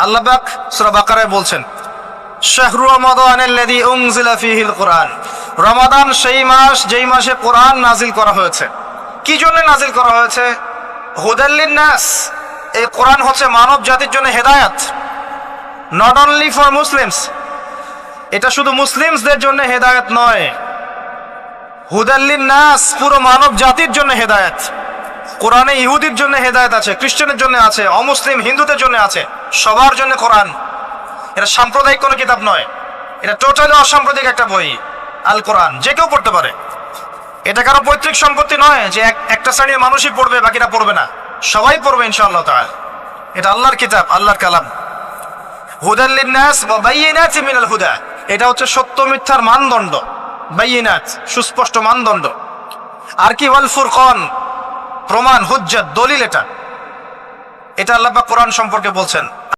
আল্লাহ পাক সূরা বাকারায় বলছেন, শাহরু রমাদানাল্লাযী উনজিলা ফীহিল কুরআন, রমাদান সেই মাস যেই মাসে কোরআন নাজিল করা হয়েছে। কি জন্য নাজিল করা হয়েছে? হুদাল লিন-নাস, এই কোরআন হচ্ছে মানব জাতির জন্য হেদায়েত, নট অনলি ফর মুসলিমস। এটা শুধু মুসলিমসদের জন্য হেদায়েত নয়, হুদাল লিন-নাস, পুরো মানব জাতির জন্য হেদায়েত। কোরআনে ইহুদির জন্য হেদায়েত আছে, খ্রিস্টানের জন্য আছে, অমুসলিম হিন্দুদের জন্য আছে, সবার জন্য কোরআন। এটা সাম্প্রদায়িক কোনো কিতাব নয়, এটা টোটালি অসাম্প্রদায়িক একটা বই, আল কোরআন। যে কেউ পড়তে পারে, এটা কারো পৈতৃক সম্পত্তি নয় যে একটা শ্রেণীর মানুষই পড়বে বাকিরা পড়বে না, সবাই পড়বে ইনশাআল্লাহ তাআলা। এটা আল্লাহর কিতাব, আল্লাহর কালাম। হুদাল লিন-নাস ওয়া বাইয়িনাতিন মিনাল হুদা, এটা হচ্ছে সত্য মিথ্যার মানদণ্ড, বাইয়িনাত সুস্পষ্ট মানদণ্ড। আর কি ওয়াল ফুরকান, প্রমাণ, হুজ্জাত, দলিল। এটা আল্লাহ পাক কোরআন সম্পর্কে বলছেন।